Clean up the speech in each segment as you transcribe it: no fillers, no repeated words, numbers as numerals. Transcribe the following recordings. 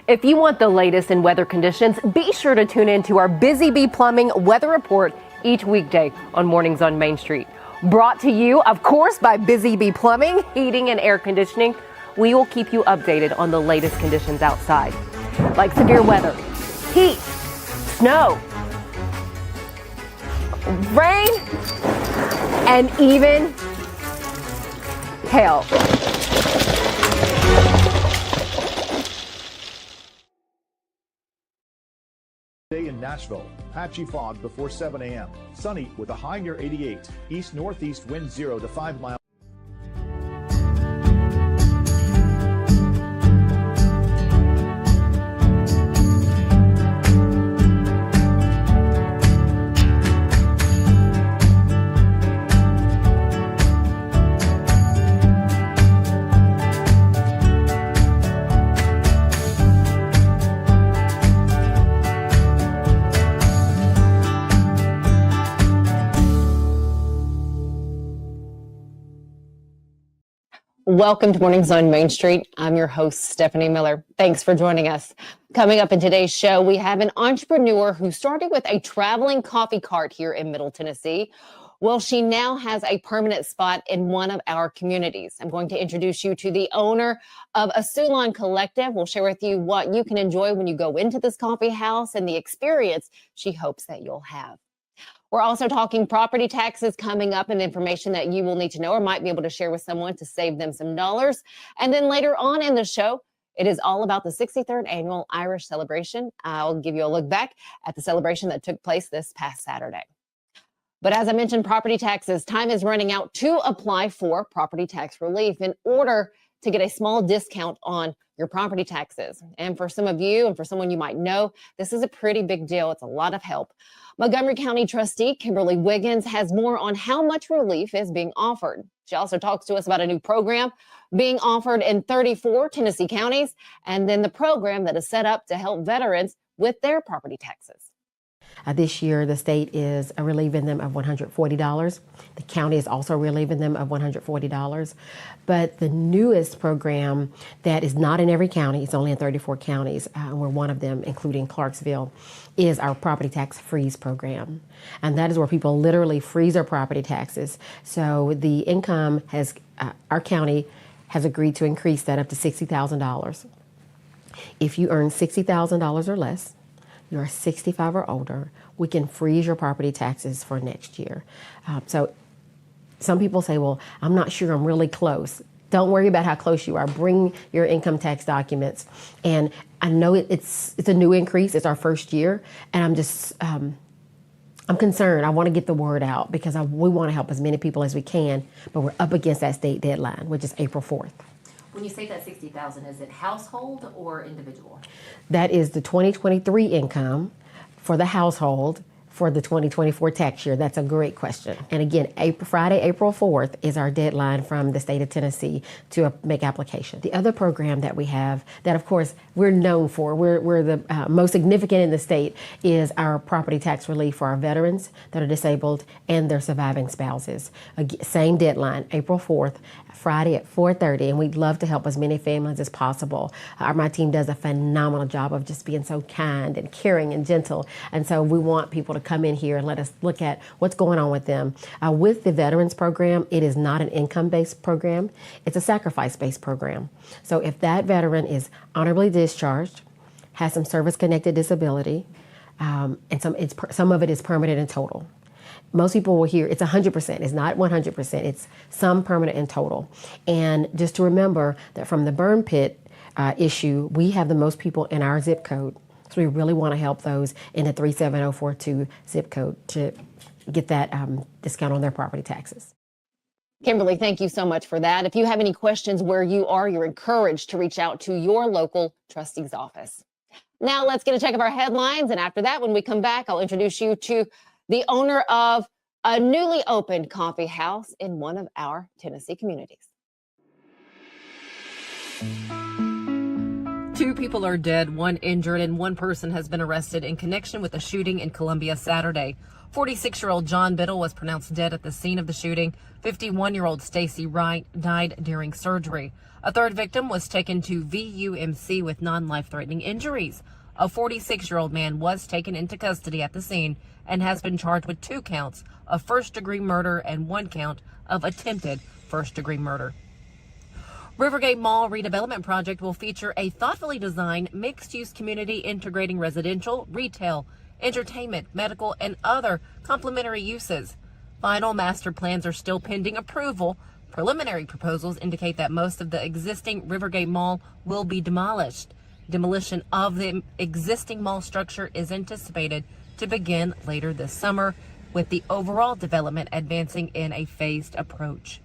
If you want the latest in weather conditions, be sure to tune in to our Busy Bee Plumbing weather report each weekday on Mornings on Main Street. Brought to you, of course, by Busy Bee Plumbing, Heating and Air Conditioning. We will keep you updated on the latest conditions outside, like severe weather, heat, snow, rain, and even hail. Day in Nashville. Patchy fog before 7 a.m. Sunny with a high near 88. East-northeast wind 0 to 5 miles. Welcome to Mornings on Main Street. I'm your host, Stefanie Miller. Thanks for joining us. Coming up in today's show, we have an entrepreneur who started with a traveling coffee cart here in Middle Tennessee. Well, she now has a permanent spot in one of our communities. I'm going to introduce you to the owner of Asulon Collective. We'll share with you what you can enjoy when you go into this coffee house and the experience she hopes that you'll have. We're also talking property taxes coming up and information that you will need to know or might be able to share with someone to save them some dollars. And then later on in the show, it is all about the 63rd annual Irish celebration. I'll give you a look back at the celebration that took place this past Saturday. But as I mentioned, property taxes, time is running out to apply for property tax relief in order to get a small discount on your property taxes. And for some of you and for someone you might know, this is a pretty big deal. It's a lot of help. Montgomery County trustee Kimberly Wiggins has more on how much relief is being offered. She also talks to us about a new program being offered in 34 Tennessee counties, and then the program that is set up to help veterans with their property taxes. This year, the state is relieving them of $140. The county is also relieving them of $140. But the newest program that is not in every county, it's only in 34 counties, we're one of them, including Clarksville, is our property tax freeze program. And that is where people literally freeze their property taxes. So the income has, our county has agreed to increase that up to $60,000. If you earn $60,000 or less, you're 65 or older, we can freeze your property taxes for next year. So some people say, well, I'm not sure, I'm really close. Don't worry about how close you are. Bring your income tax documents. And I know it's a new increase. It's our first year. And I'm just, I'm concerned. I want to get the word out because we want to help as many people as we can, but we're up against that state deadline, which is April 4th. When you say that $60,000, is it household or individual? That is the 2023 income for the household for the 2024 tax year. That's a great question. And again, Friday, April 4th is our deadline from the state of Tennessee to make application. The other program that we have that, of course, we're known for, we're the most significant in the state, is our property tax relief for our veterans that are disabled and their surviving spouses. Same deadline, April 4th, Friday at 4:30, and we'd love to help as many families as possible. My team does a phenomenal job of just being so kind and caring and gentle, and so we want people to come in here and let us look at what's going on with them. With the Veterans Program, it is not an income-based program. It's a sacrifice-based program. So if that veteran is honorably discharged, has some service-connected disability, and some of it is permanent and total. Most people will hear it's 100%. It's not 100%. It's some permanent and total. And just to remember that from the burn pit issue, we have the most people in our zip code. So we really want to help those in the 37042 zip code to get that discount on their property taxes. Kimberly, thank you so much for that. If you have any questions where you are, you're encouraged to reach out to your local trustee's office. Now let's get a check of our headlines. And after that, when we come back, I'll introduce you to the owner of a newly opened coffee house in one of our Tennessee communities. 2 people are dead, 1 injured, and 1 person has been arrested in connection with the shooting in Columbia Saturday. 46-year-old John Biddle was pronounced dead at the scene of the shooting. 51-year-old Stacy Wright died during surgery. A 3rd victim was taken to VUMC with non-life-threatening injuries. A 46-year-old man was taken into custody at the scene and has been charged with 2 counts of first-degree murder and 1 count of attempted first-degree murder. Rivergate Mall redevelopment project will feature a thoughtfully designed mixed-use community integrating residential, retail, entertainment, medical, and other complementary uses. Final master plans are still pending approval. Preliminary proposals indicate that most of the existing Rivergate Mall will be demolished. Demolition of the existing mall structure is anticipated to begin later this summer, with the overall development advancing in a phased approach.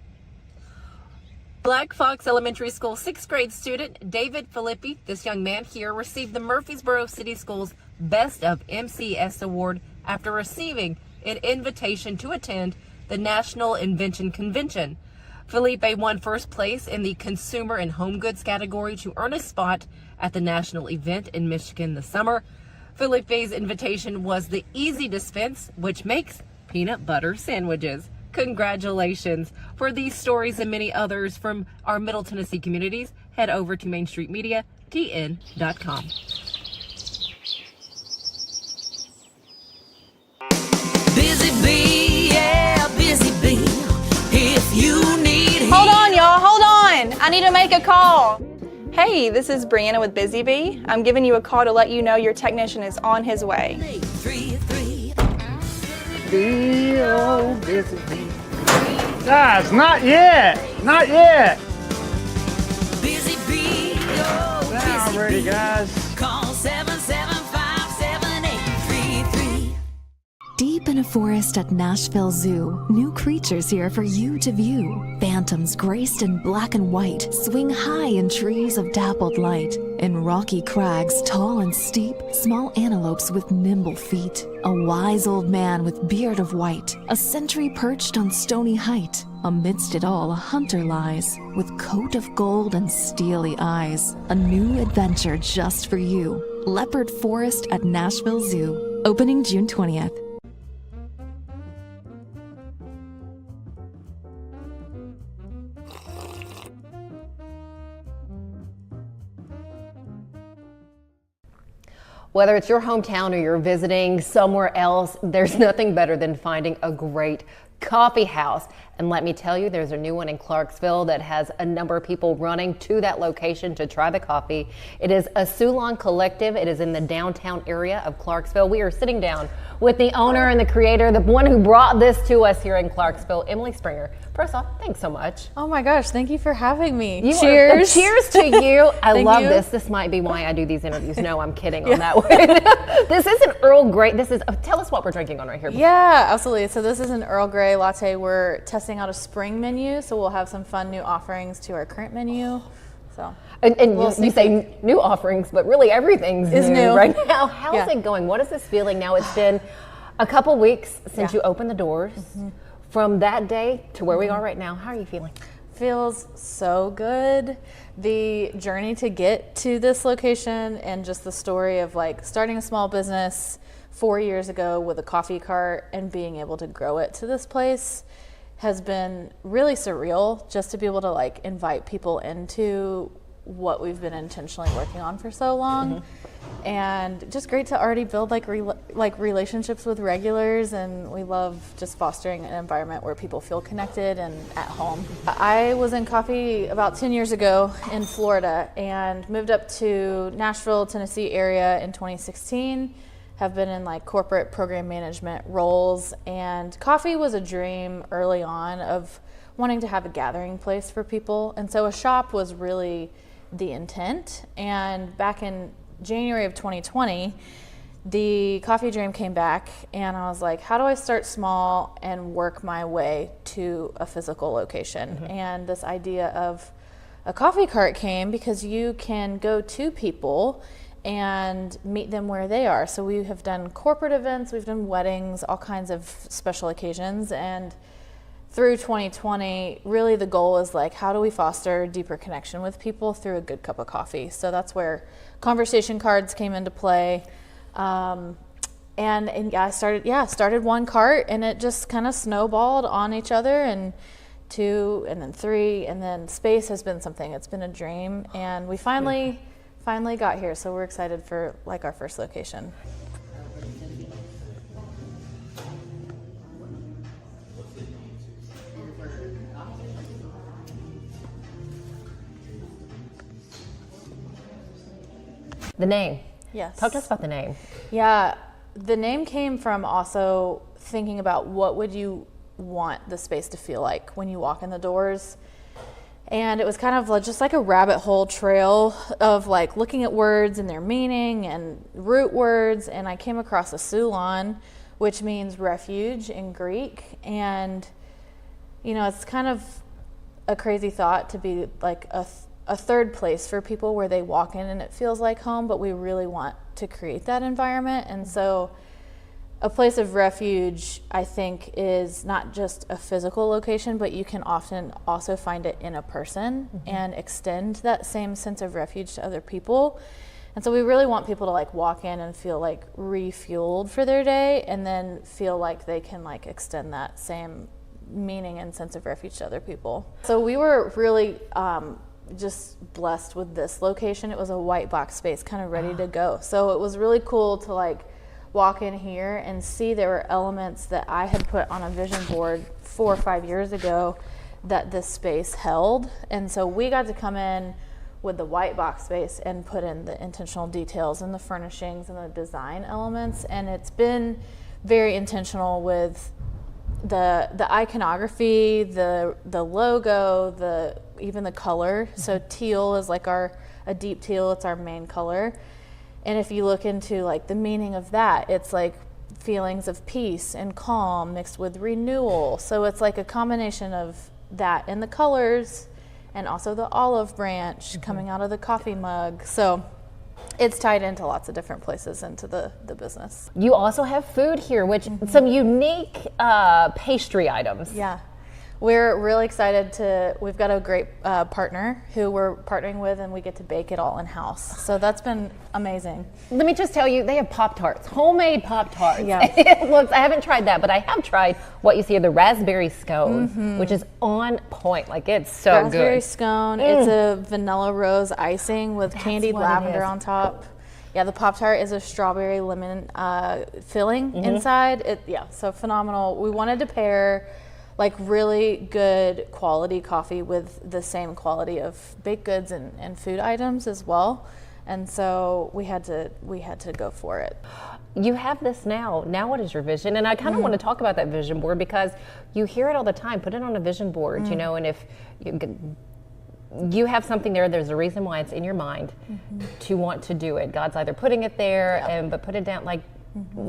Black Fox Elementary School 6th grade student David Filippi, this young man here, received the Murfreesboro City Schools Best of MCS Award after receiving an invitation to attend the National Invention Convention. Felipe won first place in the Consumer and Home Goods category to earn a spot at the national event in Michigan this summer. Felipe's invitation was the Easy Dispense, which makes peanut butter sandwiches. Congratulations. For these stories and many others from our Middle Tennessee communities, head over to mainstreetmediatn.com. Busy Bee, yeah, Busy Bee. If you need Hold on, y'all, hold on. I need to make a call. Hey, this is Brianna with Busy Bee. I'm giving you a call to let you know your technician is on his way. 833. Busy bee. Guys, not yet. Not yet. Busy Bee, oh, Not Busy ready, Bee. guys. Call 775-7833. Deep in a forest at Nashville Zoo, new creatures here for you to view. Phantoms graced in black and white swing high in trees of dappled light. In rocky crags, tall and steep, small antelopes with nimble feet. A wise old man with beard of white, a sentry perched on stony height. Amidst it all, a hunter lies, with coat of gold and steely eyes. A new adventure just for you. Leopard Forest at Nashville Zoo, opening June 20th. Whether it's your hometown or you're visiting somewhere else, there's nothing better than finding a great coffee house. And let me tell you, there's a new one in Clarksville that has a number of people running to that location to try the coffee. It is Asulon Collective. It is in the downtown area of Clarksville. We are sitting down with the owner and the creator, the one who brought this to us here in Clarksville, Emily Springer. First off, thanks so much. Oh my gosh, thank you for having me. Cheers. Cheers to you. I love you. this. This might be why I do these interviews. No, I'm kidding on that one. This is an Earl Grey. This is, tell us what we're drinking on right here. Yeah, absolutely. So this is an Earl Grey latte. We're testing out a spring menu, so we'll have some fun new offerings to our current menu. So And you say new offerings, but really everything's new right now. How's it going? What is this feeling now? It's been a couple weeks since you opened the doors. From that day to where we are right now, how are you feeling? Feels so good. The journey to get to this location and just the story of like starting a small business 4 years ago with a coffee cart and being able to grow it to this place has been really surreal, just to be able to like invite people into what we've been intentionally working on for so long. And just great to already build like relationships with regulars, and we love just fostering an environment where people feel connected and at home. I was in coffee about 10 years ago in Florida and moved up to Nashville, Tennessee area in 2016. Have been in like corporate program management roles, and coffee was a dream early on of wanting to have a gathering place for people. And so a shop was really the intent. And back in January of 2020, the coffee dream came back, and I was like, how do I start small and work my way to a physical location? And this idea of a coffee cart came because you can go to people and meet them where they are. So we have done corporate events, we've done weddings, all kinds of special occasions, and through 2020, really the goal is like, how do we foster deeper connection with people through a good cup of coffee? So that's where conversation cards came into play. And I started one cart, and it just kind of snowballed on each other, and 2 and then 3, and then space has been something. It's been a dream, and we finally got here. So we're excited for like our first location. The name. Yes. Talk to us about the name. Yeah, the name came from also thinking about what would you want the space to feel like when you walk in the doors. And it was kind of just like a rabbit hole trail of like looking at words and their meaning and root words. And I came across Asulon, which means refuge in Greek. And, you know, it's kind of a crazy thought to be like a third place for people where they walk in and it feels like home, but we really want to create that environment. And so a place of refuge, I think, is not just a physical location, but you can often also find it in a person and extend that same sense of refuge to other people. And so we really want people to like walk in and feel like refueled for their day, and then feel like they can like extend that same meaning and sense of refuge to other people. So we were really just blessed with this location. It was a white box space, kind of ready to go. So it was really cool to like walk in here and see there were elements that I had put on a vision board 4 or 5 years ago that this space held. And so we got to come in with the white box space and put in the intentional details and the furnishings and the design elements. And it's been very intentional with the iconography, the logo, even the color. So teal is like a deep teal, it's our main color. And if you look into like the meaning of that, it's like feelings of peace and calm mixed with renewal. So it's like a combination of that and the colors, and also the olive branch coming out of the coffee mug. So it's tied into lots of different places into the business. You also have food here, which some unique pastry items. Yeah. We're really excited we've got a great partner who we're partnering with, and we get to bake it all in-house. So that's been amazing. Let me just tell you, they have Pop-Tarts, homemade Pop-Tarts. Yeah. It looks, I haven't tried that, but I have tried what you see, the raspberry scone, which is on point. Like, it's so good. Raspberry scone. It's a vanilla rose icing with candied what it lavender is. on top. Yeah, the Pop-Tart is a strawberry lemon filling inside. So phenomenal. We wanted to pair like really good quality coffee with the same quality of baked goods and food items as well. And so we had to go for it. You have this now. Now what is your vision? And I kind of want to talk about that vision board, because you hear it all the time. Put it on a vision board, you know, and if you have something there's a reason why it's in your mind to want to do it. God's either putting it there, but put it down. Like,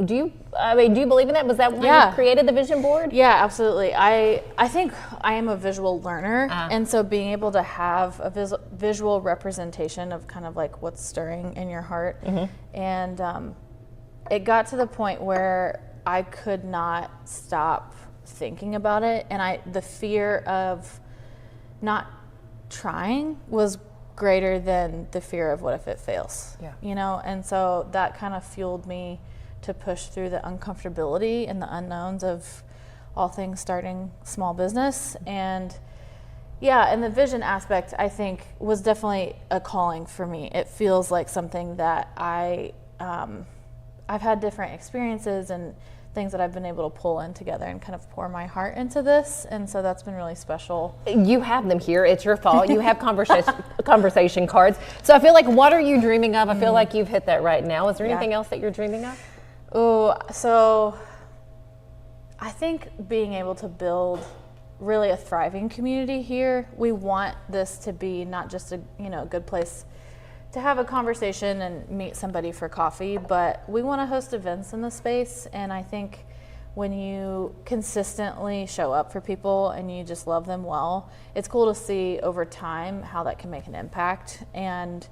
do you believe in that? Was that why you created the vision board? Yeah, absolutely. I think I am a visual learner, and so being able to have a visual representation of kind of like what's stirring in your heart, and it got to the point where I could not stop thinking about it, and the fear of not trying was greater than the fear of what if it fails. You know, and so that kind of fueled me to push through the uncomfortability and the unknowns of all things starting small business. And the vision aspect, I think, was definitely a calling for me. It feels like something that I've had different experiences and things that I've been able to pull in together and kind of pour my heart into this. And so that's been really special. You have them here. It's your fault. You have conversation cards. So I feel like, what are you dreaming of? I feel like you've hit that right now. Is there anything else that you're dreaming of? Oh, so I think being able to build really a thriving community here. We want this to be not just a good place to have a conversation and meet somebody for coffee, but we want to host events in the space. And I think when you consistently show up for people and you just love them well, it's cool to see over time how that can make an impact. And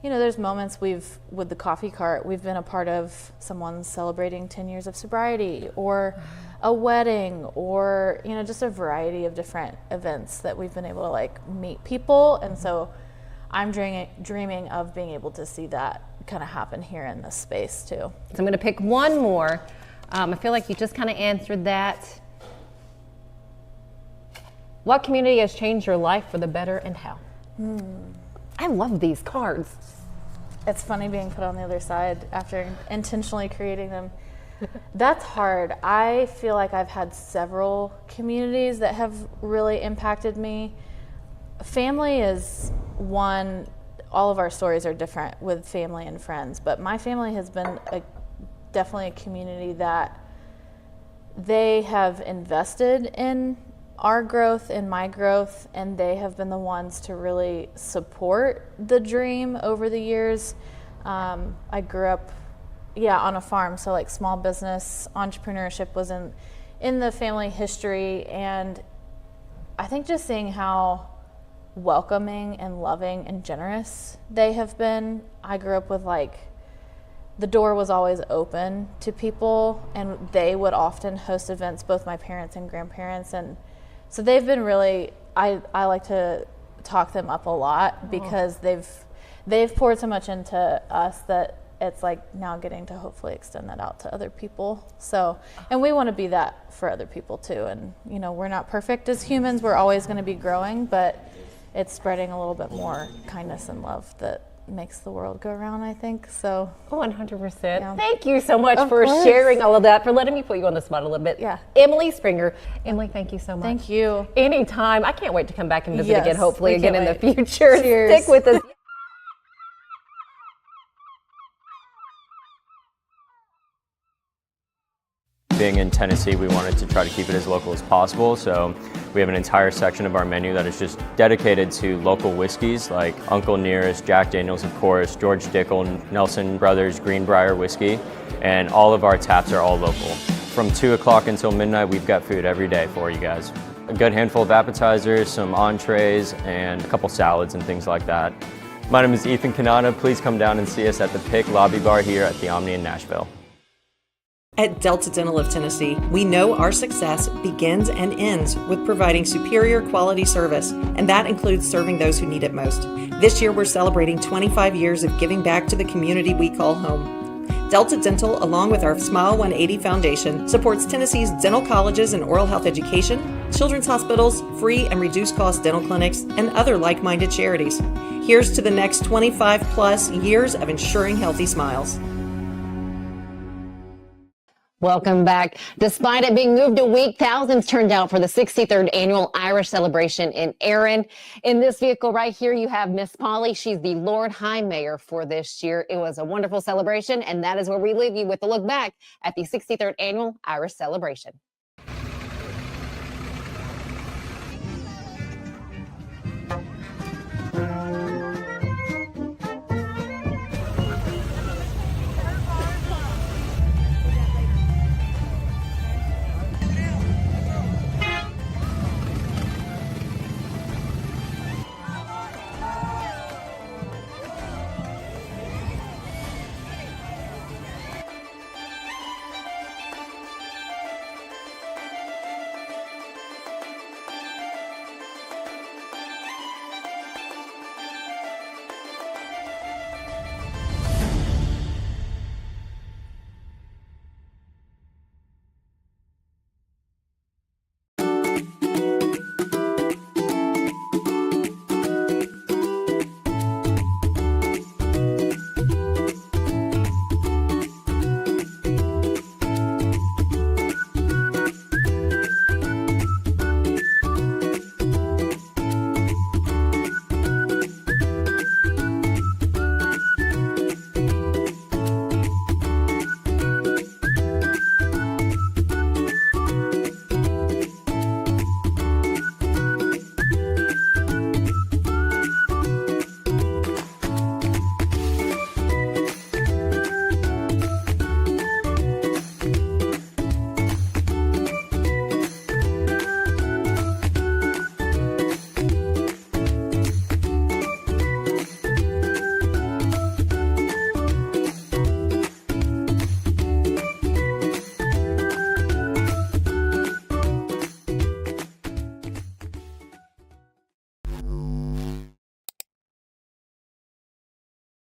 you know, there's moments with the coffee cart, we've been a part of someone celebrating 10 years of sobriety or a wedding or, you know, just a variety of different events that we've been able to like meet people. And so I'm dreaming of being able to see that kind of happen here in this space too. So I'm going to pick one more. I feel like you just kind of answered that. What community has changed your life for the better and how? I love these cards. It's funny being put on the other side after intentionally creating them. That's hard. I feel like I've had several communities that have really impacted me. Family is one. All of our stories are different with family and friends, but my family has been definitely a community that they have invested in our growth and my growth, and they have been the ones to really support the dream over the years. I grew up, on a farm, so like small business entrepreneurship was in the family history, and I think just seeing how welcoming and loving and generous they have been. I grew up with the door was always open to people, and they would often host events, both my parents and grandparents, and so they've been really, I like to talk them up a lot because they've poured so much into us that it's like now getting to hopefully extend that out to other people. So, and we want to be that for other people too. And, you know, we're not perfect as humans. We're always going to be growing, but it's spreading a little bit more kindness and love that makes the world go around, I think. So 100%. Yeah. Thank you so much Of for course. sharing all of that, for letting me put you on the spot a little bit. Yeah. Emily Springer. Emily, thank you so much. Thank you. Anytime. I can't wait to come back and visit Yes, again, hopefully we again in can't the wait. future. Cheers. Stick with us. Being in Tennessee, we wanted to try to keep it as local as possible, so we have an entire section of our menu that is just dedicated to local whiskeys like Uncle Nearest, Jack Daniels of course, George Dickel, Nelson Brothers, Greenbrier whiskey, and all of our taps are all local. From 2 o'clock until midnight, we've got food every day for you guys. A good handful of appetizers, some entrees, and a couple salads and things like that. My name is Ethan Kanata. Please come down and see us at the Pick Lobby Bar here at the Omni in Nashville. At Delta Dental of Tennessee, we know our success begins and ends with providing superior quality service, and that includes serving those who need it most. This year, we're celebrating 25 years of giving back to the community we call home. Delta Dental, along with our Smile 180 Foundation, supports Tennessee's dental colleges and oral health education, children's hospitals, free and reduced cost dental clinics, and other like-minded charities. Here's to the next 25 plus years of ensuring healthy smiles. Welcome back. Despite it being moved a week, thousands turned out for the 63rd annual Irish celebration in Erin. In this vehicle right here, you have Miss Polly. She's the Lord High Mayor for this year. It was a wonderful celebration, and that is where we leave you with a look back at the 63rd annual Irish celebration.